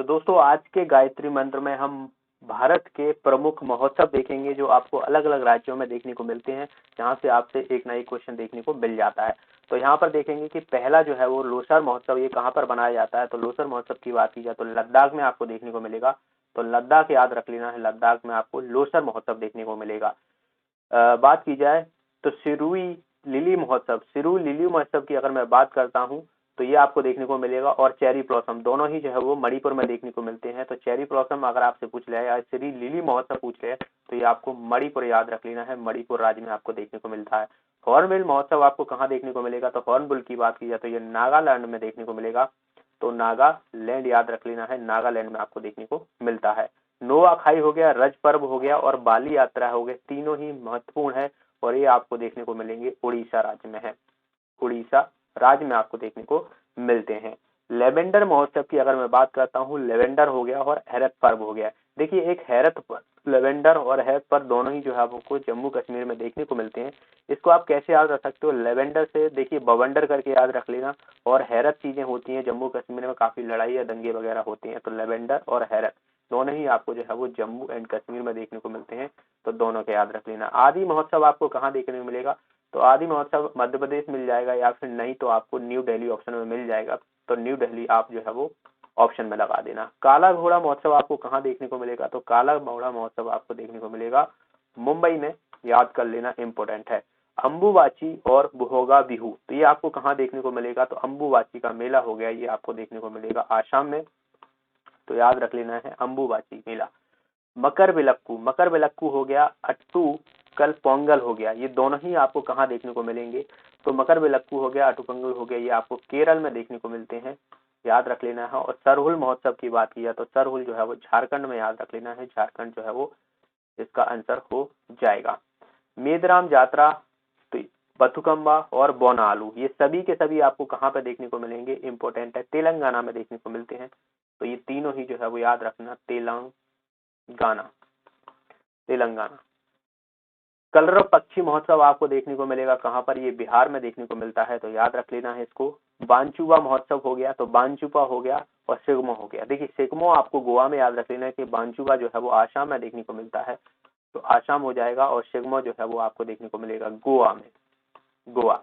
तो दोस्तों आज के गायत्री मंत्र में हम भारत के प्रमुख महोत्सव देखेंगे जो आपको अलग अलग राज्यों में देखने को मिलते हैं, जहां से आपसे एक ना एक क्वेश्चन देखने को मिल जाता है। तो यहाँ पर देखेंगे कि पहला जो है वो लोसर महोत्सव, ये कहाँ पर मनाया जाता है। तो लोसर महोत्सव की बात की जाए तो लद्दाख में आपको देखने को मिलेगा। तो लद्दाख याद रख लेना है, लद्दाख में आपको लोसर महोत्सव देखने को मिलेगा। बात की जाए तो सिरुई लिली महोत्सव, सिरुई लिली महोत्सव की अगर मैं बात करता हूँ तो ये आपको देखने को मिलेगा। और चेरी ब्लॉसम दोनों ही जो है वो मणिपुर में देखने को मिलते हैं। तो चेरी ब्लॉसम अगर आपसे पूछ ले या श्री लिली महोत्सव पूछ ले तो ये आपको मणिपुर याद रख लेना है, मणिपुर राज्य में आपको देखने को मिलता है। हॉर्नबिल महोत्सव आपको कहाँ देखने को मिलेगा। तो हॉर्नबिल की बात की जाए तो ये नागालैंड में देखने को मिलेगा। तो नागालैंड याद रख लेना है, नागालैंड में आपको देखने को मिलता है। नोआ खाई हो गया, रज पर्व हो गया और बाली यात्रा हो गए, तीनों ही महत्वपूर्ण है और ये आपको देखने को मिलेंगे उड़ीसा राज्य में है, उड़ीसा राज्य में आपको देखने को मिलते हैं। लेवेंडर महोत्सव की अगर मैं बात करता हूँ, लेवेंडर हो गया और हैरत पर्व हो गया। देखिए एक हैरत पर्व, लेवेंडर और हैरत पर्व दोनों ही जो है आपको जम्मू कश्मीर में देखने को मिलते हैं। इसको आप कैसे याद रख सकते हो, लेवेंडर से देखिए बवंडर करके याद रख लेना। और हैरत चीजें होती हैं जम्मू कश्मीर में, काफी लड़ाई या दंगे वगैरह होते हैं। तो लेवेंडर और हैरत दोनों ही आपको जो है वो जम्मू एंड कश्मीर में देखने को मिलते हैं। तो दोनों के याद रख लेना। आदि महोत्सव आपको कहाँ देखने को मिलेगा। तो आदि महोत्सव मध्य प्रदेश मिल जाएगा या फिर नहीं तो आपको न्यू दिल्ली ऑप्शन में मिल जाएगा। तो न्यू दिल्ली आप जो है वो ऑप्शन में लगा देना। काला घोड़ा महोत्सव आपको कहाँ देखने को मिलेगा। तो काला घोड़ा महोत्सव आपको देखने को मिलेगा मुंबई में, याद कर लेना, इंपोर्टेंट है। अंबुबाची और भोगा बिहू, तो ये आपको कहाँ देखने को मिलेगा। तो अंबुबाची का मेला हो गया, ये आपको देखने को मिलेगा आसाम में। तो याद रख लेना है अंबुबाची मेला। मकर विलक्कू, मकर विलक्कू हो गया, अट्टू कल पोंगल हो गया, ये दोनों ही आपको कहाँ देखने को मिलेंगे। तो मकर विलक्कू हो गया, अट्टू पोंगल हो गया, ये आपको केरल में देखने को मिलते हैं, याद रख लेना है। और सरहुल महोत्सव की बात की जाए तो सरहुल जो है वो झारखंड में, याद रख लेना है, झारखंड जो है वो इसका आंसर हो जाएगा। मेदराम जात्रा, तो बथुकम्बा और बोनालू, ये सभी के सभी आपको कहाँ पे देखने को मिलेंगे, इंपॉर्टेंट है, तेलंगाना में देखने को मिलते हैं। तो ये तीनों ही जो है वो याद रखना, तेलंगाना, तेलंगाना। कलरव पक्षी महोत्सव आपको देखने को मिलेगा कहाँ पर, ये बिहार में देखने को मिलता है। तो याद रख लेना है इसको। बांचुवा महोत्सव हो गया, तो बांचुपा हो गया और सिग्मो हो गया। देखिए सिग्मो आपको गोवा में याद रख लेना है कि बांचुवा जो है वो आसाम में देखने को मिलता है। तो आसाम हो जाएगा और सिग्मो जो है वो आपको देखने को मिलेगा गोवा में, गोवा।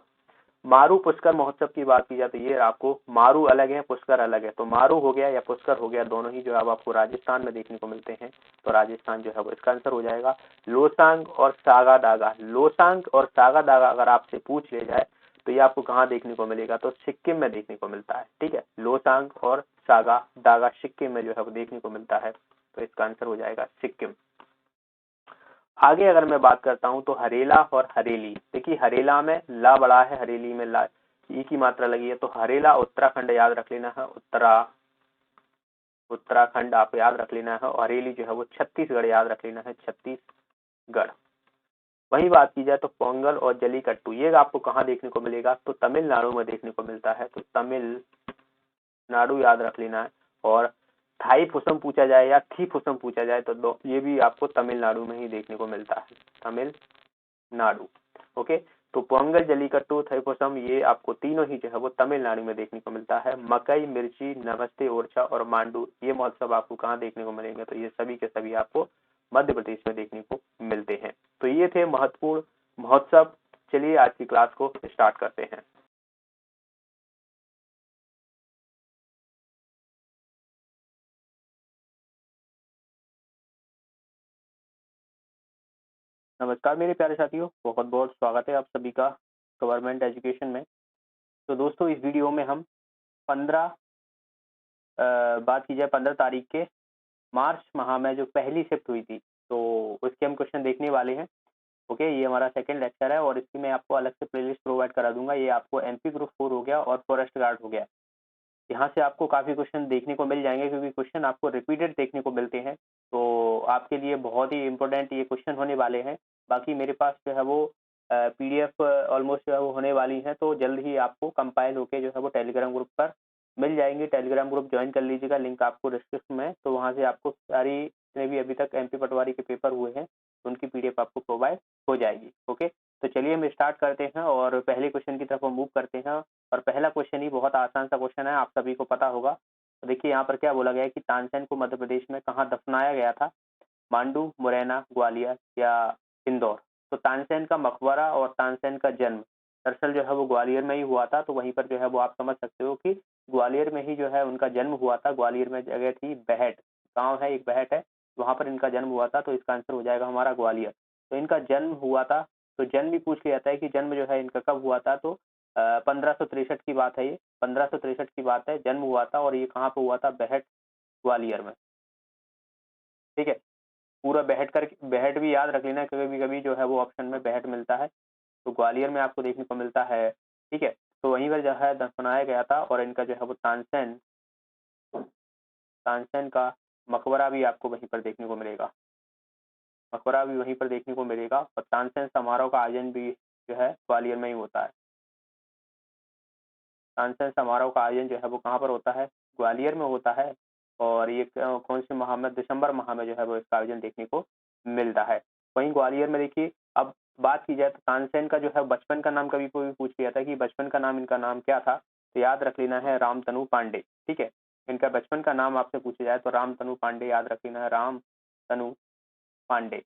मारू पुष्कर महोत्सव की बात की जाए तो ये आपको, मारू अलग है पुष्कर अलग है। तो मारू हो गया या पुष्कर हो गया, दोनों ही जो है आपको राजस्थान में देखने को मिलते हैं। तो राजस्थान जो है वो इसका आंसर हो जाएगा। लोसांग और सागा दागा, लोसांग और सागा दागा अगर आपसे पूछ ले जाए तो ये आपको कहाँ देखने को मिलेगा। तो सिक्किम में देखने को मिलता है, ठीक है। लोसांग और सागा दागा सिक्किम में जो है वो देखने को मिलता है। तो इसका आंसर हो जाएगा सिक्किम। आगे अगर मैं बात करता हूं तो हरेला और हरेली, देखिए हरेला में ला बड़ा है, हरेली में ला ई की मात्रा लगी है। तो हरेला उत्तराखंड याद रख लेना है, उत्तराखंड आप याद रख लेना है। और हरेली जो है वो छत्तीसगढ़ याद रख लेना है, छत्तीसगढ़। वही बात की जाए तो पोंगल और जलीकट्टू, ये आपको कहाँ देखने को मिलेगा। तो तमिलनाडु में देखने को मिलता है। तो तमिलनाडु याद रख लेना है। और थाई पुसम पूछा जाए या थी पुसम पूछा जाए तो दो, ये भी आपको तमिलनाडु में ही देखने को मिलता है, तमिलनाडु। ओके, तो पोंगल, जलीकट्टू, थाईपुसम, ये आपको तीनों ही जो है वो तमिलनाडु में देखने को मिलता है। मकई, मिर्ची, नमस्ते ओरछा और मांडू, ये महोत्सव आपको कहाँ देखने को मिलेंगे। तो ये सभी के सभी आपको मध्य प्रदेश में देखने को मिलते हैं। तो ये थे महत्वपूर्ण महोत्सव। चलिए आज की क्लास को स्टार्ट करते हैं। नमस्कार मेरे प्यारे साथियों, बहुत बहुत स्वागत है आप सभी का गवर्नमेंट एजुकेशन में। तो दोस्तों इस वीडियो में हम 15 बात की जाए 15 तारीख के मार्च माह में जो पहली शिफ्ट हुई थी, तो उसके हम क्वेश्चन देखने वाले हैं। ओके, ये हमारा सेकंड लेक्चर है और इसकी मैं आपको अलग से प्लेलिस्ट प्रोवाइड करा दूंगा। ये आपको एमपी ग्रुप 4 हो गया और फॉरेस्ट गार्ड हो गया। यहाँ से आपको काफ़ी क्वेश्चन देखने को मिल जाएंगे क्योंकि क्वेश्चन आपको रिपीटेड देखने को मिलते हैं। तो आपके लिए बहुत ही इंपॉर्टेंट ये क्वेश्चन होने वाले हैं। बाकी मेरे पास जो है वो पीडीएफ ऑलमोस्ट जो है वो होने वाली है, तो जल्द ही आपको कंपाइल होके जो है वो टेलीग्राम ग्रुप पर मिल जाएंगे। टेलीग्राम ग्रुप ज्वाइन कर लीजिएगा, लिंक आपको डिस्क्रिप्शन में है। तो वहाँ से आपको सारी जितने भी अभी तक एमपी पटवारी के पेपर हुए हैं उनकी पीडीएफ आपको प्रोवाइड हो जाएगी। ओके, तो चलिए हम स्टार्ट करते हैं और पहले क्वेश्चन की तरफ हम मूव करते हैं। और पहला क्वेश्चन ही बहुत आसान सा क्वेश्चन है, आप सभी को पता होगा। तो देखिए यहाँ पर क्या बोला गया है कि तानसेन को मध्य प्रदेश में कहाँ दफनाया गया था, मांडू, मुरैना, ग्वालियर या इंदौर। तो तानसेन का मकबरा और तानसेन का जन्म दरअसल जो है वो ग्वालियर में ही हुआ था। तो वहीं पर जो है वो आप समझ सकते हो कि ग्वालियर में ही जो है उनका जन्म हुआ था। ग्वालियर में जगह थी बेहट, गाँव है एक बेहट है, वहाँ पर इनका जन्म हुआ था। तो इसका आंसर हो जाएगा हमारा ग्वालियर। तो इनका जन्म हुआ था, तो जन्म भी पूछ लिया जाता है कि जन्म जो है इनका कब हुआ था। तो 1563 की बात है, ये 1563 की बात है, जन्म हुआ था। और ये कहाँ पे हुआ था, बेहट, ग्वालियर में। ठीक है, पूरा बेहट करके, बेहट भी याद रख लेना, कभी कभी जो है वो ऑप्शन में बेहट मिलता है, तो ग्वालियर में आपको देखने को मिलता है। ठीक है, तो वहीं पर जो है दफनाया गया था। और इनका जो है वो तानसेन, तानसेन का मकबरा भी आपको वहीं पर देखने को मिलेगा, मकबरा भी वहीं पर देखने को मिलेगा। और तानसेन समारोह का आयोजन भी जो है ग्वालियर में ही होता है। तानसेन समारोह का आयोजन जो है वो कहाँ पर होता है, ग्वालियर में होता है। और ये कौन से माह में, दिसंबर माह में जो है वो इसका आयोजन देखने को मिलता है। वहीं ग्वालियर में देखिए, अब बात की जाए तो तानसेन का जो है बचपन का नाम कभी कोई पूछ लिया था कि बचपन का नाम, इनका नाम क्या था, तो याद रख लेना है रामतनु पांडे। ठीक है, इनका बचपन का नाम आपसे पूछा जाए तो रामतनु पांडे याद रख लेना है, रामतनु पांडे।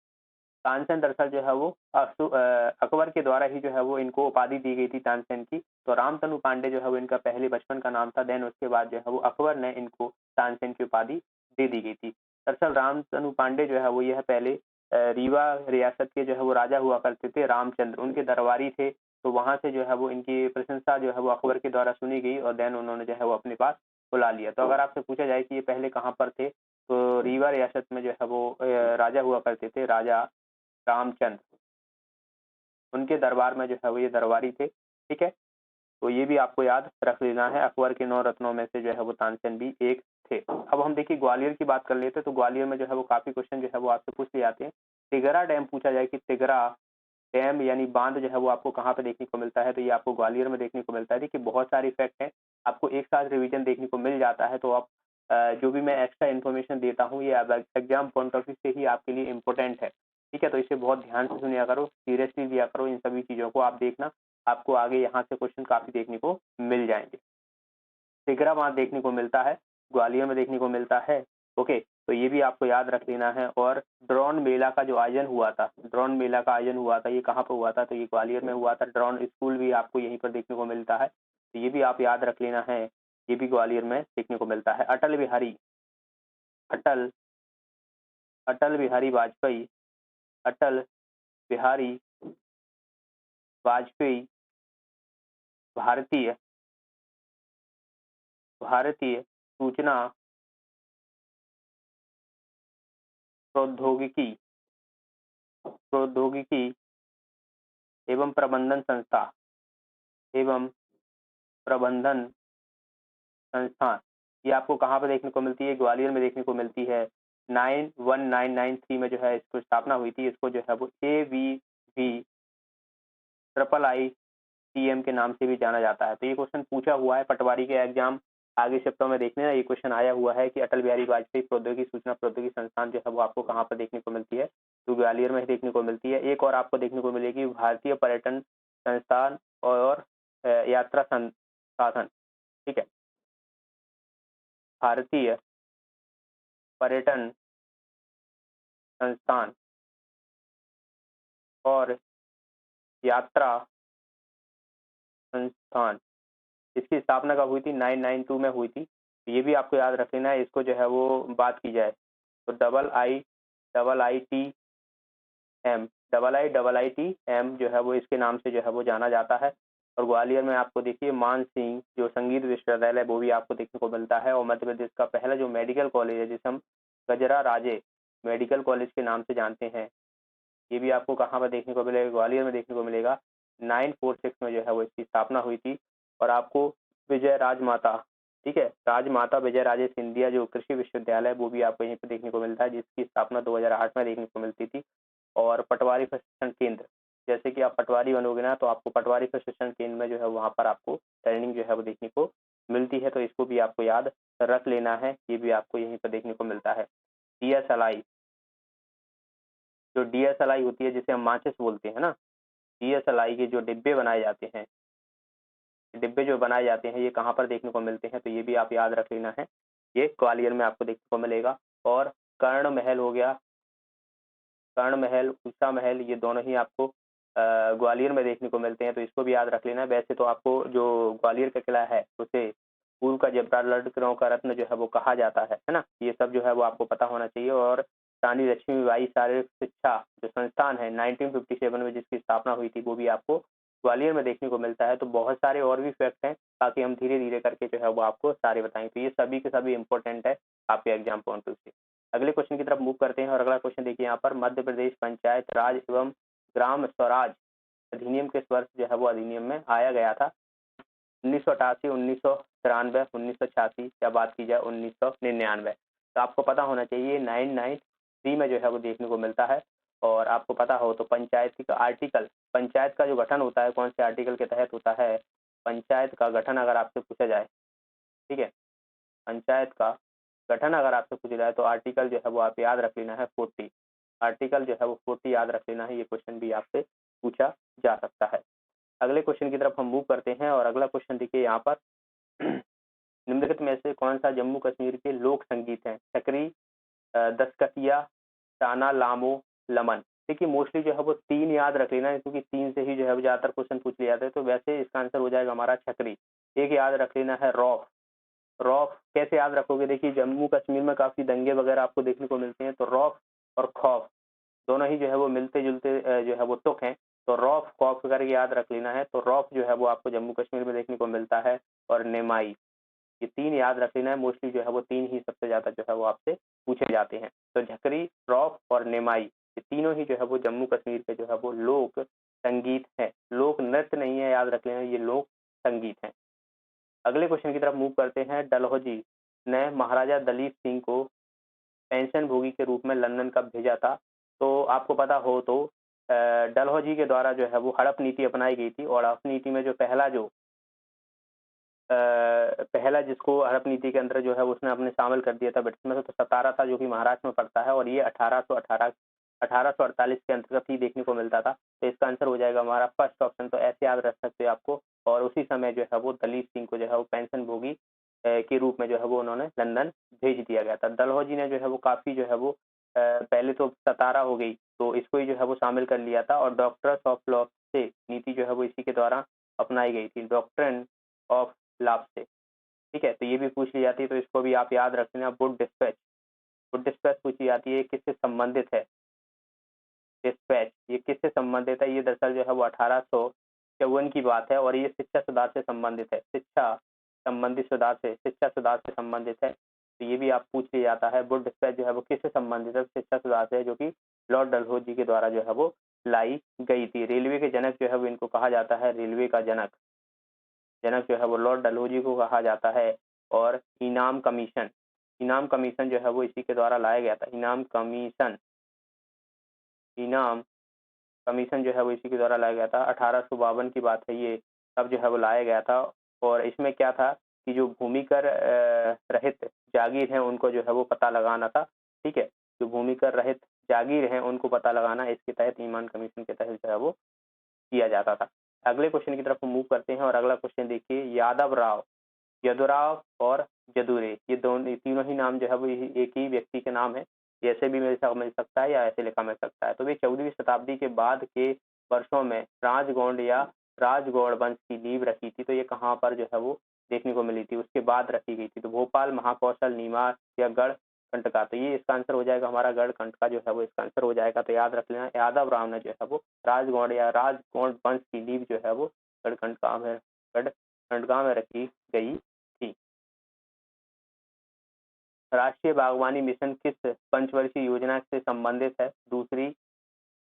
तानसेन दरअसल जो है वो अकबर के द्वारा ही जो है वो इनको उपाधि दी गई थी तानसेन की। तो रामतनु पांडे जो है वो इनका पहले बचपन का नाम था। देन उसके बाद जो है वो अकबर ने इनको तानसेन की उपाधि दे दी गई थी। दरअसल रामतनु पांडे जो है वो यह पहले रीवा रियासत के जो है वो राजा हुआ करते थे, रामचंद्र उनके दरबारी थे। तो वहां से जो है वो इनकी प्रशंसा जो है वो अकबर के द्वारा सुनी गई और देन उन्होंने जो है वो अपने पास बुला लिया। तो अगर आपसे पूछा जाए कि ये पहले कहाँ पर थे, तो रीवा रियासत में जो है वो राजा हुआ करते थे, राजा रामचंद्र, उनके दरबार में जो है वो ये दरबारी थे। ठीक है, तो ये भी आपको याद रख लेना है, अकबर के 9 रत्नों में से जो है वो तानसेन भी एक थे। अब हम देखिए ग्वालियर की बात कर लेते हैं। तो ग्वालियर में जो है वो काफी क्वेश्चन जो है वो आपसे पूछ लिए जाते हैं। तिगरा डैम पूछा जाए कि तिगरा डैम यानी बांध जो है वो आपको कहाँ पे देखने को मिलता है, तो ये आपको ग्वालियर में देखने को मिलता है। देखिए बहुत सारे फैक्ट हैं, आपको एक साथ रिवीजन देखने को मिल जाता है। तो आप जो भी मैं एक्स्ट्रा इन्फॉर्मेशन देता हूँ ये एग्जाम पॉइंट ऑफ व्यू से ही आपके लिए इम्पोर्टेंट है। ठीक है, तो इसे बहुत ध्यान से सुनिया करो, सीरियसली लिया करो, इन सभी चीज़ों को आप देखना, आपको आगे यहाँ से क्वेश्चन काफी देखने को मिल जाएंगे। तिगरा बांध देखने को मिलता है, ग्वालियर में देखने को मिलता है। ओके, तो ये भी आपको याद रख लेना है। और ड्रोन मेला का जो आयोजन हुआ था, ड्रोन मेला का आयोजन हुआ था, ये कहाँ पर हुआ था, तो ये ग्वालियर में हुआ था। ड्रोन स्कूल भी आपको यहीं पर देखने को मिलता है, तो ये भी आप याद रख लेना है, ये भी ग्वालियर में देखने को मिलता है। अटल बिहारी, अटल अटल बिहारी वाजपेयी, अटल बिहारी वाजपेयी भारतीय भारतीय सूचना प्रौद्योगिकी प्रौद्योगिकी एवं प्रबंधन संस्था एवं प्रबंधन संस्थान, ये आपको कहाँ पे देखने को मिलती है, ग्वालियर में देखने को मिलती है। 91993 में जो है इसको स्थापना हुई थी। इसको जो है वो AVV IITM के नाम से भी जाना जाता है। तो ये क्वेश्चन पूछा हुआ है पटवारी के एग्जाम आगे शिफ्टों में देखने ना, ये क्वेश्चन आया हुआ है कि अटल बिहारी वाजपेयी प्रौद्योगिकी सूचना प्रौद्योगिकी संस्थान जो है वो आपको कहाँ पर देखने को मिलती है, तो ग्वालियर में ही देखने को मिलती है। एक और आपको देखने को मिलेगी, भारतीय पर्यटन संस्थान और यात्रा संसाधन। ठीक है, भारतीय पर्यटन संस्थान और यात्रा संस्थान, इसकी स्थापना कब हुई थी, 992 में हुई थी। तो ये भी आपको याद रख लेना है। इसको जो है वो बात की जाए तो IITM जो है वो इसके नाम से जो है वो जाना जाता है। और ग्वालियर में आपको देखिए मान सिंह जो संगीत विश्वविद्यालय वो भी आपको देखने को मिलता है। और मध्य प्रदेश का पहला जो मेडिकल कॉलेज है जिसे हम गजरा राजे मेडिकल कॉलेज के नाम से जानते हैं, ये भी आपको कहाँ पर देखने को मिलेगा, ग्वालियर में देखने को मिलेगा। 946 में जो है वो इसकी स्थापना हुई थी। और आपको विजय राजमाता, ठीक है, राजमाता विजय राजे सिंधिया जो कृषि विश्वविद्यालय वो भी आपको यहीं पर देखने को मिलता है, जिसकी स्थापना 2008 में देखने को मिलती थी। और पटवारी प्रशिक्षण केंद्र, जैसे कि आप पटवारी बनोगे ना, तो आपको पटवारी प्रशिक्षण केंद्र में जो है वहाँ पर आपको ट्रेनिंग जो है वो देखने को मिलती है। तो इसको भी आपको याद रख लेना है, ये भी आपको यहीं पर देखने को मिलता है। DSLI, जो DSLI होती है जिसे हम माचिस बोलते हैं ना, DSLI के जो डिब्बे बनाए जाते हैं, डिब्बे जो बनाए जाते हैं ये कहाँ पर देखने को मिलते हैं, तो ये भी आप याद रख लेना है। ये ग्वालियर में आपको देखने को मिलेगा। और कर्ण महल हो गया, कर्ण महल, उषा महल, ये दोनों ही आपको ग्वालियर में देखने को मिलते हैं, तो इसको भी याद रख लेना है। वैसे तो आपको जो ग्वालियर का किला है उसे पूर्व का जबरा लड़कियों का रत्न जो है वो कहा जाता है ना। ये सब जो है वो आपको पता होना चाहिए। और रानी लक्ष्मीबाई शारीरिक शिक्षा जो संस्थान है 1957 में जिसकी स्थापना हुई थी, वो भी आपको ग्वालियर में देखने को मिलता है। तो बहुत सारे और भी फैक्ट हैं, ताकि हम धीरे धीरे करके जो है वो आपको सारे बताएंगे। तो ये सभी के सभी इंपॉर्टेंट है आपके एग्जाम पॉइंट ऑफ से। अगले क्वेश्चन की तरफ मूव करते हैं। और अगला क्वेश्चन देखिए यहाँ पर, मध्य प्रदेश पंचायत राज एवं ग्राम स्वराज अधिनियम किस वर्ष जो है वो अधिनियम में आया गया था? 1988, 1993, 1986 या बात की जाए 1999। तो आपको पता होना चाहिए 993 में जो है वो देखने को मिलता है। और आपको पता हो तो पंचायत का आर्टिकल, पंचायत का जो गठन होता है कौन से आर्टिकल के तहत होता है? पंचायत का गठन अगर आपसे पूछा जाए, ठीक है, पंचायत का गठन अगर आपसे पूछा जाए तो आर्टिकल जो है वो आप याद रख लेना है 40। आर्टिकल जो है वो 40 याद रख लेना है। ये क्वेश्चन भी आपसे पूछा जा सकता है। अगले क्वेश्चन की तरफ हम मूव करते हैं। और अगला क्वेश्चन देखिए यहाँ पर, निम्नलिखित में से कौन सा जम्मू कश्मीर के लोक संगीत है? छकरी, दसकतिया, ताना लामो, लमन। देखिए मोस्टली जो है वो 3 याद रख लेना है, क्योंकि 3 से ही जो है वो ज्यादातर क्वेश्चन पूछ लिए जाते हैं। तो वैसे इसका आंसर हो जाएगा हमारा छकरी। एक याद रख लेना है रॉफ। रॉफ कैसे याद रखोगे? देखिए जम्मू कश्मीर में काफी दंगे वगैरह आपको देखने को मिलते हैं, तो रॉफ और खौफ दोनों ही जो है वो मिलते जुलते जो है वो तुक हैं। तो रॉफ खौफ करके याद रख लेना है। तो रॉफ जो है वो आपको जम्मू कश्मीर में देखने को मिलता है। और नेमाई, ये 3 याद रख लेना है। मोस्टली जो है वो 3 ही सबसे ज्यादा जो है वो आपसे पूछे जाते हैं। तो झकरी, रॉफ और नेमाई, ये तीनों ही जो है वो जम्मू कश्मीर के जो है वो लोक संगीत है। लोक नृत्य नहीं है, याद रख लेना, ये लोक संगीत है। अगले क्वेश्चन की तरफ मूव करते हैं। डलहौजी ने महाराजा दलीप सिंह को पेंशन भोगी के रूप में लंदन कब भेजा था? तो आपको पता हो तो डलहौजी के द्वारा जो है वो हड़प नीति अपनाई गई थी। और हड़प नीति में जो पहला जिसको हड़प नीति के अंदर जो है उसने अपने शामिल कर दिया था ब्रिटिश में, तो सतारा था, जो कि महाराष्ट्र में पड़ता है। और ये 1848 के अंतर्गत ही देखने को मिलता था। तो इसका आंसर हो जाएगा हमारा फर्स्ट ऑप्शन। तो ऐसे याद रख सकते हैं आपको। और उसी समय जो है वो दलीप सिंह को जो है वो पेंशन भोगी के रूप में जो है वो उन्होंने लंदन भेज दिया गया था। डलहौजी ने जो है वो काफी जो है वो पहले तो सतारा हो गई, तो इसको ही जो है वो शामिल कर लिया था। और डॉक्टर्स ऑफ लॉ से नीति जो है वो इसी के द्वारा अपनाई गई थी, डॉक्ट्रिन ऑफ लाभ से। ठीक है, तो ये भी पूछ ली जाती है, तो इसको भी आप याद रख लेना। वुड डिस्पैच, वुड डिस्पैच पूछी जाती है, किससे संबंधित है? डिस्पैच ये किससे संबंधित है? ये दरअसल जो है वो 1854 की बात है। और ये शिक्षा सुधार से संबंधित है, शिक्षा संबंधित सुधार से, शिक्षा सुधार से संबंधित है। तो ये भी आप पूछ लिया जाता है। वुड डिस्पैच जो है वो किससे संबंधित है? शिक्षा सुधार से, जो कि लॉर्ड डलहौजी के द्वारा जो है वो लाई गई थी। रेलवे के जनक जो है वो इनको कहा जाता है, रेलवे का जनक, जनक जो है वो लॉर्ड डलहौजी को कहा जाता है। और इनाम कमीशन, इनाम कमीशन जो है वो इसी के द्वारा लाया गया था। इनाम कमीशन, इनाम कमीशन जो है वो इसी के द्वारा लाया गया था। 1852 की बात है ये, तब जो है वो लाया गया था। और इसमें क्या था कि जो भूमिकर रहित जागीर हैं उनको जो है वो पता लगाना था। ठीक है, जो भूमिकर रहित जागीर हैं उनको पता लगाना, इसके तहत ईमान कमीशन के तहत जो है वो किया जाता था। अगले क्वेश्चन की तरफ मूव करते हैं। और अगला क्वेश्चन देखिए, यादव राव, यदुराव और जदुरे, ये दोनों तीनों ही नाम जो है वो एक ही व्यक्ति के नाम है। ऐसे भी मिल सकता है या ऐसे लिखा मिल सकता है। तो वे 14वीं शताब्दी के बाद के वर्षों में राजगौंड या राजगौड़ वंश की नींव रखी थी। तो ये कहाँ पर जो है वो देखने को मिली थी? उसके बाद रखी गई थी। तो भोपाल, महाकौशल, नीमार या गढ़ कंटका। तो ये इसका आंसर हो जाएगा हमारा गढ़ कंटका जो है वो इसका आंसर हो जाएगा। तो याद रख लेना, यादव राव ने जो है वो राजगौड़ या राजगौड़ वंश की नींव जो है वो गढ़ कंटका में रखी गई थी। राष्ट्रीय बागवानी मिशन किस पंचवर्षीय योजना से संबंधित है? दूसरी,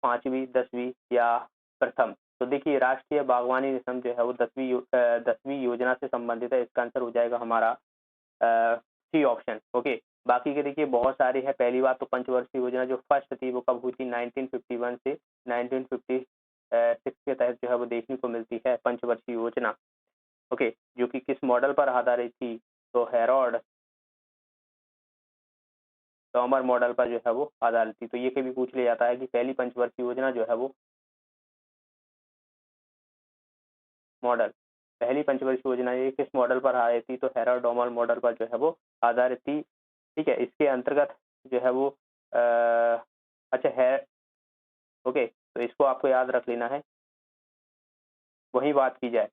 5वीं, 10वीं या प्रथम? तो देखिए राष्ट्रीय बागवानी मिशन जो है वो 10वीं योजना से संबंधित है। इसका आंसर हो जाएगा हमारा सी ऑप्शन। ओके, बाकी के देखिए बहुत सारी है। पहली बात तो पंचवर्षीय योजना जो फर्स्ट थी वो कब हुई थी? 1951 से 1956 के तहत जो है वो देखने को मिलती है पंचवर्षीय योजना। ओके, जो कि किस मॉडल पर आधारित थी? तो हेरोल्ड टॉमर मॉडल पर जो है वो आधारित थी। तो ये कभी पूछ लिया जाता है कि पहली पंचवर्षीय योजना जो है वो मॉडल पहली पंचवर्षीय योजना ये किस मॉडल पर आधारित थी, तो हेरोडोमल मॉडल पर जो है वो आधारित थी। ठीक है, इसके अंतर्गत जो है वो अच्छा है। ओके, तो इसको आपको याद रख लेना है। वही बात की जाए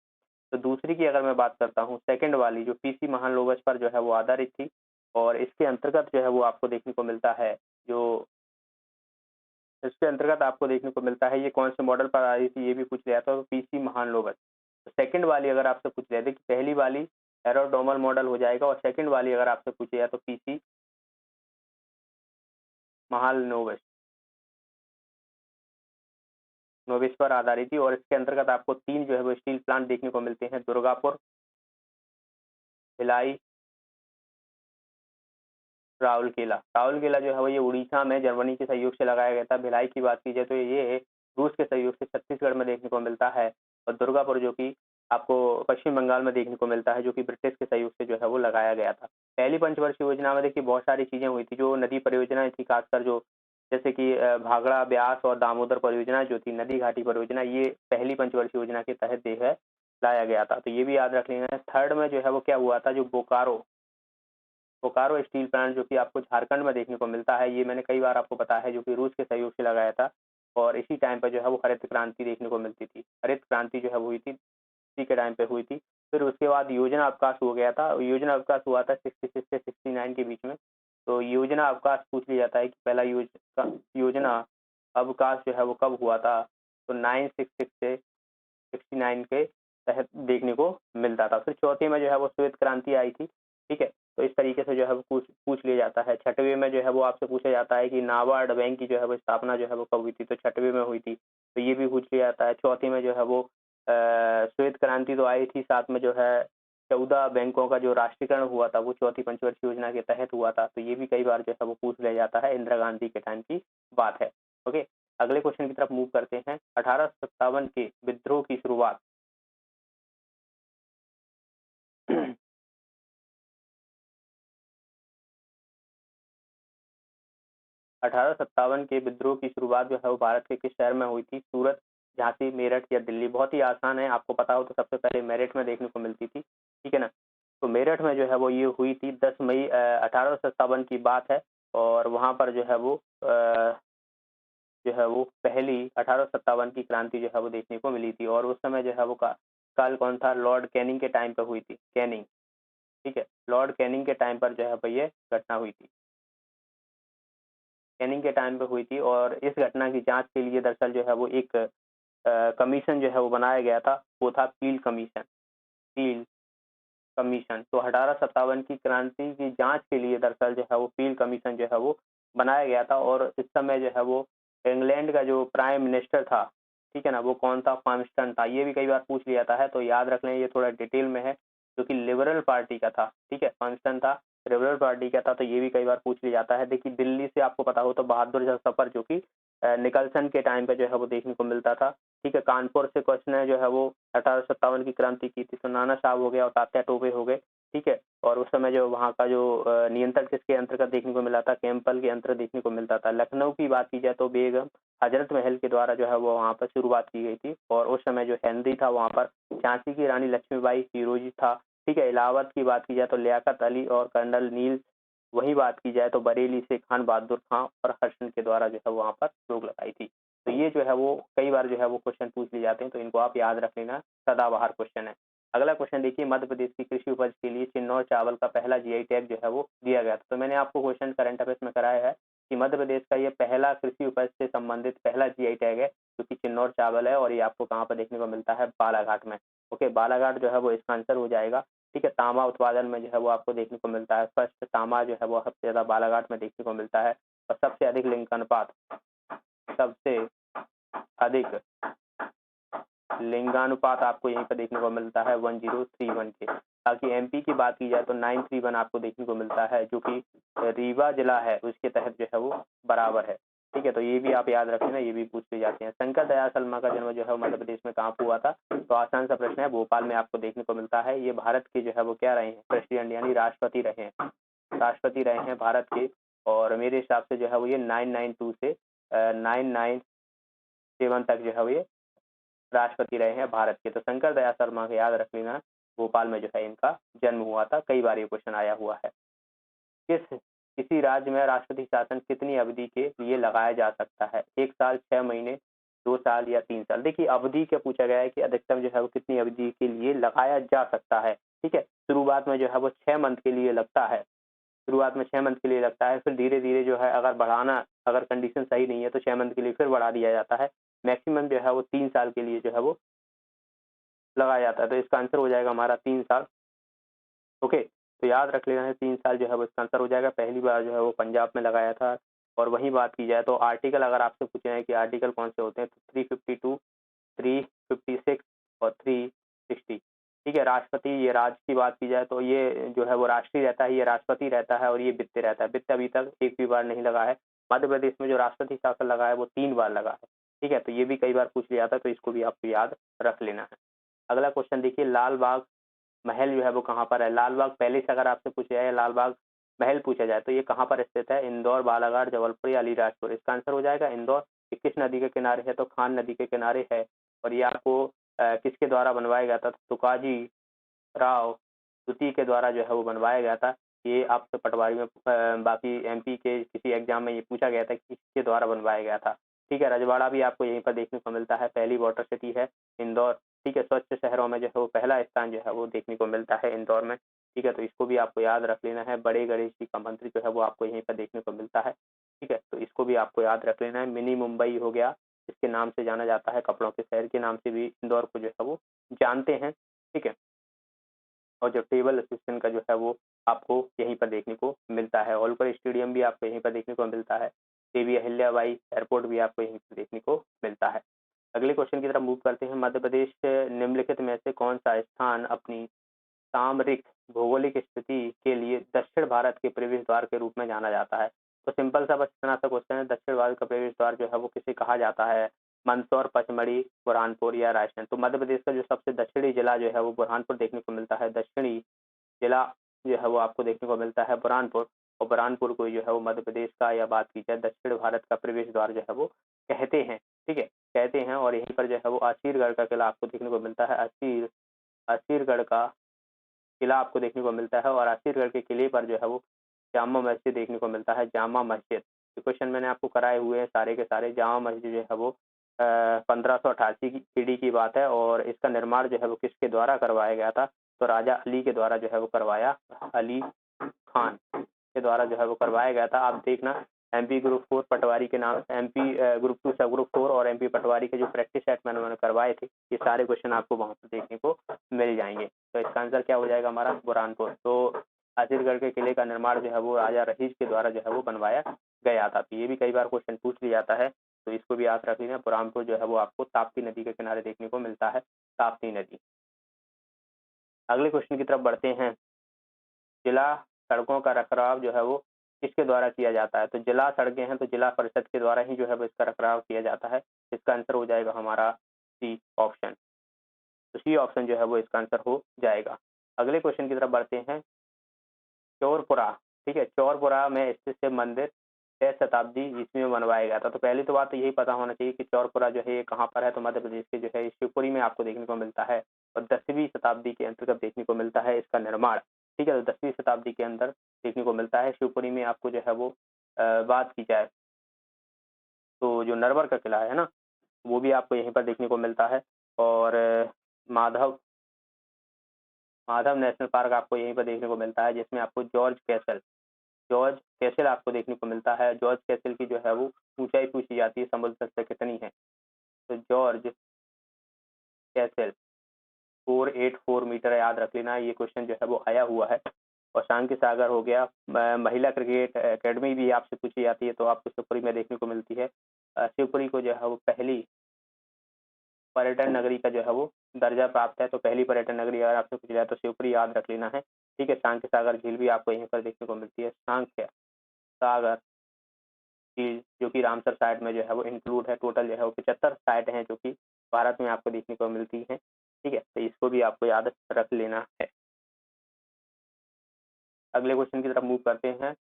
तो दूसरी की अगर मैं बात करता हूँ, सेकंड वाली जो पीसी महालोबस पर जो है वो आधारित थी, और इसके अंतर्गत जो है वो आपको देखने को मिलता है, जो इसके अंतर्गत आपको देखने को मिलता है ये कौन से मॉडल पर आधारित थी, ये भी पूछ लिया था, तो पीसी महालोबस। तो सेकंड वाली अगर आपसे पूछ लिया था कि पहली वाली हेरोडोमल मॉडल हो जाएगा, और सेकंड वाली अगर आपसे पूछे जाए तो पीसी महालनोबिस नोबिस पर आधारित थी। और इसके अंतर्गत आपको 3 जो है वो स्टील प्लांट देखने को मिलते हैं, दुर्गापुर, भिलाई, राउरकेला जो है वो ये उड़ीसा में जर्मनी के सहयोग से लगाया गया था। भिलाई की बात की जाए तो ये रूस के सहयोग से छत्तीसगढ़ में देखने को मिलता है, और दुर्गापुर जो कि आपको पश्चिम बंगाल में देखने को मिलता है, जो कि ब्रिटिश के सहयोग से जो है वो लगाया गया था। पहली पंचवर्षीय योजना में देखिए बहुत सारी चीजें हुई थी, जो नदी परियोजनाएं थी, खासकर जो जैसे कि भाखड़ा, ब्यास और दामोदर परियोजना जो थी, नदी घाटी परियोजना, ये पहली पंचवर्षीय योजना के तहत जो है लाया गया था, तो ये भी याद रख लेना है। थर्ड में जो है वो क्या हुआ था, जो बोकारो बोकारो स्टील प्लांट जो कि आपको झारखंड में देखने को मिलता है, ये मैंने कई बार आपको बताया है, जो कि रूस के सहयोग से लगाया था, और इसी टाइम पर जो है वो हरित क्रांति देखने को मिलती थी। हरित क्रांति जो है वो हुई थी, इसी के टाइम पे हुई थी। फिर उसके बाद योजना अवकाश हो गया था, योजना अवकाश हुआ था 66 से 69 के बीच में। तो योजना अवकाश पूछ लिया जाता है कि पहला योजना अवकाश जो है वो कब हुआ था, तो 966 से 69 के तहत देखने को मिलता था। फिर चौथी में जो है वो श्वेत क्रांति आई थी। ठीक है, तो इस तरीके से जो है वो पूछ लिया जाता है। छठवें में जो है वो आपसे पूछा जाता है कि नाबार्ड बैंक की जो है वो स्थापना जो है वो कब हुई थी, तो छठवें में हुई थी, तो ये भी पूछ लिया जाता है। चौथी में जो है वो श्वेत क्रांति तो आई थी, साथ में जो है 14 बैंकों का जो राष्ट्रीयकरण हुआ था वो चौथी पंचवर्षीय योजना के तहत हुआ था, तो ये भी कई बार जो है वो पूछ लिया जाता है। इंदिरा गांधी के टाइम की बात है। ओके, अगले क्वेश्चन की तरफ मूव करते हैं। 1857 के विद्रोह की शुरुआत 1857 के विद्रोह की शुरुआत जो है वो भारत के किस शहर में हुई थी? सूरत, झांसी, मेरठ या दिल्ली? बहुत ही आसान है, आपको पता हो तो सबसे पहले मेरठ में देखने को मिलती थी। ठीक है ना, तो मेरठ में जो है वो ये हुई थी 10 मई 1857 की बात है, और वहां पर जो है वो पहली 1857 की क्रांति जो है वो देखने को मिली थी, और उस समय जो है वो काल कौन था? लॉर्ड कैनिंग के टाइम पे हुई थी, कैनिंग। ठीक है, लॉर्ड कैनिंग के टाइम पर जो है ये घटना हुई थी, कैनिंग के टाइम पे हुई थी। और इस घटना की जांच के लिए दरअसल जो है वो एक कमीशन जो है वो बनाया गया था, वो था पील कमीशन। पील कमीशन, तो 1857 की क्रांति की जांच के लिए दरअसल जो है वो पील कमीशन जो है वो बनाया गया था, और इस समय जो है वो इंग्लैंड का जो प्राइम मिनिस्टर था, ठीक है ना, वो कौन था? फार्मस्टन था। ये भी कई बार पूछ लिया था है, तो याद रख लें, ये थोड़ा डिटेल में है, जो कि लिबरल पार्टी का था। ठीक है, फार्मस्टन था, लिबरल पार्टी का था, तो ये भी कई बार पूछ लिया जाता है। देखिए, दिल्ली से आपको पता हो तो बहादुर शाह सफर, जो कि निकलसन के टाइम पे जो है वो देखने को मिलता था। ठीक है, कानपुर से क्वेश्चन है जो है वो 1857 की क्रांति की थी, तो नाना साहब हो गया और तात्या टोपे हो गए। ठीक है, और उस समय जो वहाँ का जो नियंत्रण किसके अंतर्गत देखने को मिला था? कैंपल के अंतर्गत देखने को मिलता था। लखनऊ की बात की जाए तो बेगम हजरत महल के द्वारा जो है वो वहाँ पर शुरुआत की गई थी, और उस समय जो हेनरी था वहाँ पर, झांसी की रानी लक्ष्मीबाई, फिरोजी था। ठीक है, इलाहाबाद की बात की जाए तो लियाकत अली और कर्नल नील, वही बात की जाए तो बरेली से खान बहादुर खां और हर्षन के द्वारा जो है वहाँ पर रोक लगाई थी। तो ये जो है वो कई बार जो है वो क्वेश्चन पूछ लिए जाते हैं, तो इनको आप याद रख लेना, सदाबहार क्वेश्चन है। अगला क्वेश्चन देखिए, मध्य प्रदेश की कृषि उपज के लिए चिन्नौर चावल का पहला जीआई टैग जो है वो दिया गया था। तो मैंने आपको क्वेश्चन करंट अफेयर्स में कराया है कि मध्य प्रदेश का ये पहला कृषि उपज से संबंधित पहला जीआई टैग है, जो कि चिन्नौर चावल है, और ये आपको कहाँ पर देखने को मिलता है? बालाघाट में। ओके, बालाघाट जो है वो इसका आंसर हो जाएगा। ठीक है, तांबा उत्पादन में जो है वो आपको देखने को मिलता है, फर्स्ट तांबा जो है वो सबसे ज्यादा बालाघाट में देखने को मिलता है, और सबसे अधिक लिंगानुपात, सबसे अधिक लिंगानुपात आपको यहीं पर देखने को मिलता है 1031 के। बाकी एमपी की बात की जाए तो 931 आपको देखने को मिलता है, जो कि रीवा जिला है उसके तहत जो है वो बराबर है। ठीक है, तो ये भी आप याद रखें ना, ये भी पूछते जाते हैं। शंकर दयाल शर्मा का जन्म जो है मध्य प्रदेश में कहाँ हुआ था? तो आसान सा प्रश्न है, भोपाल में आपको देखने को मिलता है। ये भारत के जो है वो क्या रहे हैं? प्रेसिडेंट यानी राष्ट्रपति रहे हैं, राष्ट्रपति रहे हैं भारत के, और मेरे हिसाब से जो है वो ये 992 से 997 तक जो है वो ये राष्ट्रपति रहे हैं भारत के? तो शंकर दयाल शर्मा को याद रख लेना, भोपाल में जो है इनका जन्म हुआ था। कई बार ये क्वेश्चन आया हुआ है। किसी राज्य में राष्ट्रपति शासन कितनी अवधि के लिए लगाया जा सकता है? 1 साल, 6 महीने, 2 साल या 3 साल? देखिए अवधि क्या पूछा गया है कि अधिकतम जो है वो कितनी अवधि के लिए लगाया जा सकता है। ठीक है, शुरुआत में जो है वो 6 मंथ के लिए लगता है, शुरुआत में 6 मंथ के लिए लगता है, फिर धीरे धीरे जो है अगर बढ़ाना, अगर कंडीशन सही नहीं है तो 6 मंथ के लिए फिर बढ़ा दिया जाता है। मैक्सिमम जो है वो 3 साल के लिए जो है वो लगाया जाता है। तो इसका आंसर हो जाएगा हमारा 3 साल। ओके, तो याद रख लेना है 3 साल जो है वो इसका आंसर हो जाएगा। पहली बार जो है वो पंजाब में लगाया था। और वहीं बात की जाए तो आर्टिकल अगर आपसे पूछे हैं कि आर्टिकल कौन से होते हैं, तो 352, 356 और 360। ठीक है, राष्ट्रपति, ये राज्य की बात की जाए तो ये जो है वो राष्ट्रीय रहता है, ये राष्ट्रपति रहता है, और ये वित्त रहता है। वित्त अभी तक एक भी बार नहीं लगा है। मध्य प्रदेश में जो राष्ट्रपति शासन लगा है वो 3 बार लगा है। ठीक है, तो ये भी कई बार पूछ लिया था, तो इसको भी आपको याद रख लेना है। अगला क्वेश्चन देखिए, लाल बाग महल जो है वो कहाँ पर है? लाल बाग पैलेस अगर आपसे पूछा जाए, लाल बाग महल पूछा जाए, तो ये कहाँ पर स्थित है? इंदौर, बालाघाट, जबलपुर या अलीराजपुर? इसका आंसर हो जाएगा इंदौर। ये किस नदी के किनारे है? तो खान नदी के किनारे है। और ये आपको किसके द्वारा बनवाया गया था? तो तुकाजी राव द्वितीय के द्वारा जो है वो बनवाया गया था। ये आपसे पटवारी में बाकी एमपी के किसी एग्जाम में ये पूछा गया था कि किसके द्वारा बनवाया गया था। ठीक है, रजवाड़ा भी आपको यहीं पर देखने को मिलता है। पहली वाटर सिटी है इंदौर। ठीक है, स्वच्छ शहरों में जो है वो पहला स्थान जो है वो देखने को मिलता है इंदौर में। ठीक है, तो इसको भी आपको याद रख लेना है। बड़े गणेश जी का मंदिर जो है वो आपको यहीं पर देखने को मिलता है। ठीक है, तो इसको भी आपको याद रख लेना है। मिनी मुंबई हो गया, इसके नाम से जाना जाता है, कपड़ों के शहर के नाम से भी इंदौर को जो है वो जानते हैं। ठीक है, और जो टेबल असिस्टेंट का जो है वो आपको यहीं पर देखने को मिलता है। होलकर स्टेडियम भी आपको यहीं पर देखने को मिलता है। देवी अहिल्याबाई एयरपोर्ट भी आपको यहीं पर देखने को मिलता है। अगले क्वेश्चन की तरफ मूव करते हैं। मध्य प्रदेश निम्नलिखित में से कौन सा स्थान अपनी सामरिक भौगोलिक स्थिति के लिए दक्षिण भारत के प्रवेश द्वार के रूप में जाना जाता है? तो सिंपल सा बस इतना सा क्वेश्चन है, दक्षिण भारत का प्रवेश द्वार जो है वो किसे कहा जाता है? मंदसौर, पचमढ़ी, बुरहानपुर या रायसेन? तो मध्य प्रदेश का जो सबसे दक्षिणी जिला जो है वो बुरहानपुर देखने को मिलता है। दक्षिणी जिला जो है वो आपको देखने को मिलता है बुरहानपुर। और बुरहानपुर को जो है वो मध्य प्रदेश का, या बात की जाए दक्षिण भारत का प्रवेश द्वार जो है वो कहते हैं। ठीक है, कहते हैं। और यहीं पर जो है वो असीरगढ़ का किला आपको देखने को मिलता है। असीरगढ़ का किला आपको देखने को मिलता है। और असीरगढ़ के किले पर जो है वो जामा मस्जिद देखने को मिलता है। जामा मस्जिद, ये क्वेश्चन मैंने आपको कराए हुए हैं सारे के सारे। जामा मस्जिद जो है वो 1588 की ईडी की बात है। और इसका निर्माण जो है वो किसके द्वारा करवाया गया था? तो राजा अली के द्वारा जो है वो करवाया, अली खान के द्वारा जो है वो करवाया गया था। आप देखना, एमपी ग्रुप 4 पटवारी के नाम, एमपी ग्रुप 2 सब ग्रुप 4 और एमपी पटवारी के जो प्रैक्टिस सेट मैंने उन्होंने करवाए थे, ये सारे क्वेश्चन आपको वहां पर देखने को मिल जाएंगे। तो इसका आंसर क्या हो जाएगा हमारा? बुरहानपुर। तो असीरगढ़ के किले का निर्माण जो है वो राजा रहीज के द्वारा जो है वो बनवाया गया था। तो ये भी कई बार क्वेश्चन पूछ लिया जाता है, तो इसको भी याद रख लेना। बुरहानपुर जो है वो आपको ताप्ती नदी के किनारे देखने को मिलता है, ताप्ती नदी। अगले क्वेश्चन की तरफ बढ़ते हैं। जिला सड़कों का रखरखाव जो है वो किसके द्वारा किया जाता है? तो जिला सड़कें हैं तो जिला परिषद के द्वारा ही जो है वो इसका रखरखाव किया जाता है। इसका आंसर हो जाएगा हमारा सी ऑप्शन। तो सी ऑप्शन जो है वो इसका आंसर हो जाएगा। अगले क्वेश्चन की तरफ बढ़ते हैं। चौरपुरा, ठीक है, चौरपुरा में स्थित शिव मंदिर 6 शताब्दी ईस्वी में बनवाया गया था। तो पहली तो बात तो यही पता होना चाहिए कि चौरपुरा जो है ये कहाँ पर है? तो मध्य प्रदेश के जो है शिवपुरी में आपको देखने को मिलता है। और 10वीं शताब्दी के अंतर्गत देखने को मिलता है इसका निर्माण। ठीक है, तो 10वीं शताब्दी के अंदर देखने को मिलता है शिवपुरी में। आपको जो है वो बात की जाए तो जो नरवर का किला है ना, वो भी आपको यहीं पर देखने को मिलता है। और माधव माधव नेशनल पार्क आपको यहीं पर देखने को मिलता है, जिसमें आपको जॉर्ज कैसल आपको देखने को मिलता है। जॉर्ज कैसल की जो है वो ऊंचाई पूछी जाती है, समुद्र तल से कितनी है? तो जॉर्ज कैसल 484 मीटर, याद रख लेना। ये क्वेश्चन जो है वो आया हुआ है। और शांति सागर हो गया। महिला क्रिकेट एकेडमी भी आपसे पूछी जाती है, तो आपको शिवपुरी में देखने को मिलती है। शिवपुरी को जो है वो पहली पर्यटन नगरी का जो है वो दर्जा प्राप्त है। तो पहली पर्यटन नगरी अगर आपसे पूछी जाए तो शिवपुरी याद रख लेना है। ठीक है, सांख्य सागर झील भी आपको यहीं पर देखने को मिलती है। सांख्य सागर झील जो कि रामसर साइट में जो है वो इंक्लूड है। टोटल जो है वो 75 साइट हैं जो कि भारत में आपको देखने को मिलती हैं। ठीक है, तो इसको भी आपको याद रख लेना है। अगले क्वेश्चन की तरफ मूव करते हैं।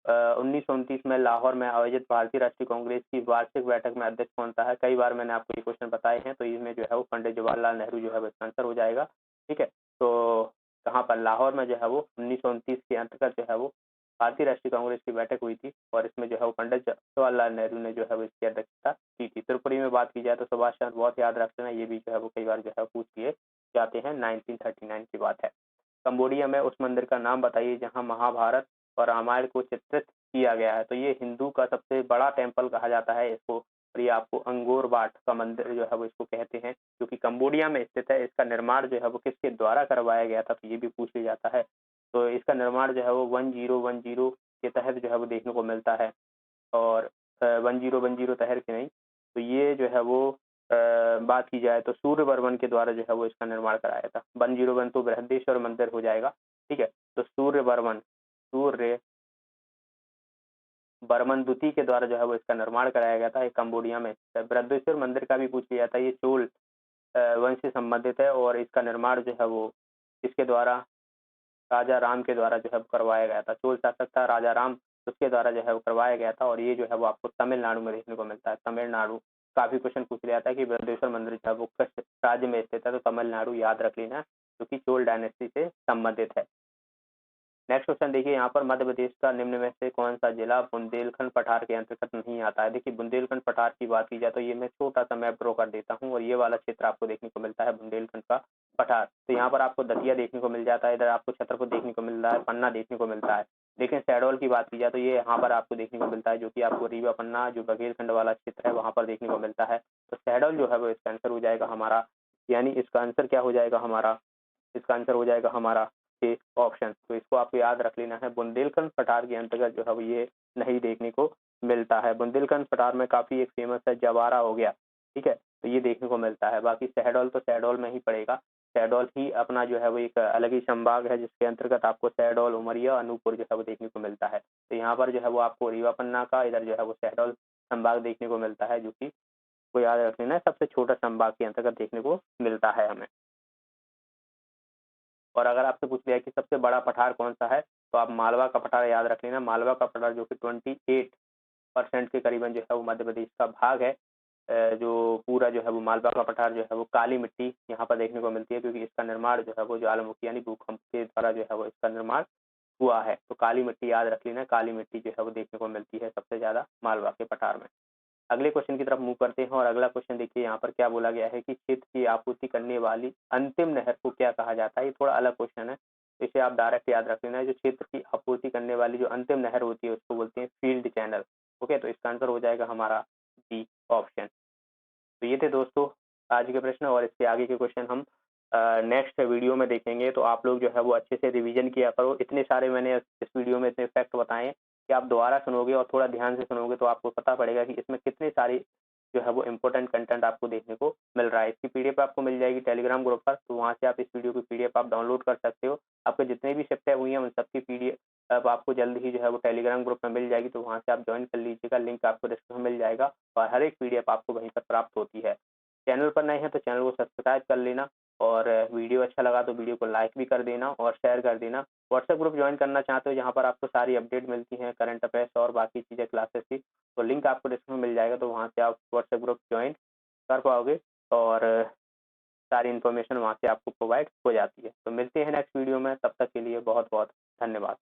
1929 में लाहौर में आयोजित भारतीय राष्ट्रीय कांग्रेस की वार्षिक बैठक में अध्यक्ष कौन सा है? कई बार मैंने आपको ये क्वेश्चन बताए हैं, तो इसमें जो है वो पंडित जवाहरलाल नेहरू जो है वो इसका आंसर हो जाएगा। ठीक है, तो कहाँ पर? लाहौर में जो है वो 1929 के अंतर्गत जो है वो भारतीय राष्ट्रीय कांग्रेस की बैठक हुई थी और इसमें जो है वो पंडित जवाहरलाल नेहरू ने जो है वो इसकी अध्यक्षता की थी। त्रिपुरी में बात की जाए तो सुभाष चंद्र, बहुत याद रख लेना, ये भी जो है वो कई बार जो है पूछ लिए जाते हैं। 1939 की बात है। कंबोडिया में उस मंदिर का नाम बताइए जहाँ महाभारत और रामायण को चित्रित किया गया है। तो ये हिंदू का सबसे बड़ा टेम्पल कहा जाता है इसको, और ये आपको अंगोर वाट का मंदिर जो है वो इसको कहते हैं, जो कि कंबोडिया में स्थित है। इसका निर्माण जो है वो किसके द्वारा करवाया गया था, तो ये भी पूछ लिया जाता है। तो इसका निर्माण जो है वो 1010 के तहत जो है वो देखने को मिलता है, और 1010 तहत के नहीं, तो ये जो है वो बात की जाए तो सूर्यवर्मन के द्वारा जो है वो इसका निर्माण कराया था। 101 तो बृहदेश्वर मंदिर हो जाएगा। ठीक है, तो सूर्य बर्मन द्वितीय के द्वारा जो है वो इसका निर्माण कराया गया था। ये कंबोडिया में बृहदेश्वर मंदिर का भी पूछ लिया था। ये चोल वंश से संबंधित है और इसका निर्माण जो है वो इसके द्वारा राजा राम के द्वारा जो है करवाया गया था। चोल शासक था राजा राम, उसके द्वारा जो है वो करवाया गया था, और ये जो है वो आपको तमिलनाडु में देखने को मिलता है। तमिलनाडु काफी क्वेश्चन पूछ लिया था कि बृहदेश्वर मंदिर जो है वो किस राज्य में स्थित है, तो तमिलनाडु याद रख लेना, जो कि चोल डायनेस्टी से संबंधित है। नेक्स्ट क्वेश्चन देखिए, यहाँ पर मध्य प्रदेश का निम्न में से कौन सा जिला बुंदेलखंड पठार के अंतर्गत नहीं आता है? देखिए, बुंदेलखंड पठार की बात की जाए तो ये मैं छोटा सा मैप ड्रॉ कर देता हूँ, और ये वाला क्षेत्र आपको देखने को मिलता है बुंदेलखंड का पठार। तो यहाँ पर आपको दतिया देखने को मिल जाता है, इधर आपको छतरपुर देखने को मिल रहा है, पन्ना देखने को मिलता है। लेकिन शहडोल की बात की जाए तो ये यहाँ पर आपको देखने को मिलता है, जो कि आपको रीवा पन्ना जो बघेलखंड वाला क्षेत्र है वहाँ पर देखने को मिलता है। तो शहडोल जो है वो इसका आंसर हो जाएगा हमारा, यानी इसका आंसर क्या हो जाएगा हमारा? इसका आंसर हो जाएगा हमारा ए ऑप्शन। तो इसको आपको याद रख लेना है। बुंदेलखंड पठार के अंतर्गत जो है वो ये नहीं देखने को मिलता है। बुंदेलखंड पठार में काफी एक फेमस है जवारा हो गया, ठीक है, तो ये देखने को मिलता है। बाकी शहडोल तो शहडोल में ही पड़ेगा। शहडोल ही अपना जो है वो एक अलग ही संभाग है, जिसके अंतर्गत आपको शहडोल, उमरिया, अनूपपुर जो है वो देखने को मिलता है। तो यहाँ पर जो है वो आपको रीवा पन्ना का, इधर जो है वो शहडोल संभाग देखने को मिलता है, जो कि को याद रख लेना है, सबसे छोटा संभाग के अंतर्गत देखने को मिलता है हमें। और अगर आपसे पूछ लिया कि सबसे बड़ा पठार कौन सा है, तो आप मालवा का पठार याद रख लेना। मालवा का पठार जो कि 28% के करीबन जो है वो मध्य प्रदेश का भाग है। जो पूरा जो है वो मालवा का पठार जो है वो काली मिट्टी यहाँ पर देखने को मिलती है, क्योंकि इसका निर्माण जो है वो ज्वालामुखी यानी भूकंप के द्वारा जो है वो इसका निर्माण हुआ है। तो काली मिट्टी याद रख लेना, काली मिट्टी जो है वो देखने को मिलती है सबसे ज्यादा मालवा के पठार में। अगले क्वेश्चन की तरफ मूव करते हैं, और अगला क्वेश्चन देखिए यहाँ पर क्या बोला गया है कि क्षेत्र की आपूर्ति करने वाली अंतिम नहर को क्या कहा जाता है? ये थोड़ा अलग क्वेश्चन है, तो इसे आप डायरेक्ट याद रख लेना है। जो क्षेत्र की आपूर्ति करने वाली जो अंतिम नहर होती है उसको बोलते हैं फील्ड चैनल। ओके, तो इसका आंसर हो जाएगा हमारा डी ऑप्शन। तो ये थे दोस्तों आज के प्रश्न, और इसके आगे के क्वेश्चन हम नेक्स्ट वीडियो में देखेंगे। तो आप लोग जो है वो अच्छे से रिवीजन किया करो। इतने सारे मैंने इस वीडियो में इतने फैक्ट बताए हैं कि आप दोबारा सुनोगे और थोड़ा ध्यान से सुनोगे तो आपको पता पड़ेगा कि इसमें कितने सारी जो है वो इम्पोर्टेंट कंटेंट आपको देखने को मिल रहा है। इसकी पीडीएफ आपको मिल जाएगी टेलीग्राम ग्रुप पर, तो वहाँ से आप इस वीडियो की पीडीएफ आप डाउनलोड कर सकते हो। आपके जितने भी शिफ्टें हुई हैं उन सबकी पीडीएफ अब आपको जल्द ही जो है वो टेलीग्राम ग्रुप में मिल जाएगी, तो वहाँ से आप ज्वाइन कर लीजिएगा। लिंक आपको डिस्क्रिप्शन में मिल जाएगा, और हर एक पीडीएफ आपको वहीं पर प्राप्त होती है। चैनल पर नए हैं तो चैनल को सब्सक्राइब कर लेना, और वीडियो अच्छा लगा तो वीडियो को लाइक भी कर देना और शेयर कर देना। व्हाट्सएप ग्रुप ज्वाइन करना चाहते हो जहाँ पर आपको सारी अपडेट मिलती हैं, करंट अफेयर्स और बाकी चीज़ें क्लासेस की, तो लिंक आपको डिस्क्रिप्शन में मिल जाएगा, तो वहाँ से आप व्हाट्सएप ग्रुप ज्वाइन कर पाओगे, और सारी इन्फॉर्मेशन वहाँ से आपको प्रोवाइड हो जाती है। तो मिलते हैं नेक्स्ट वीडियो में, तब तक के लिए बहुत बहुत धन्यवाद।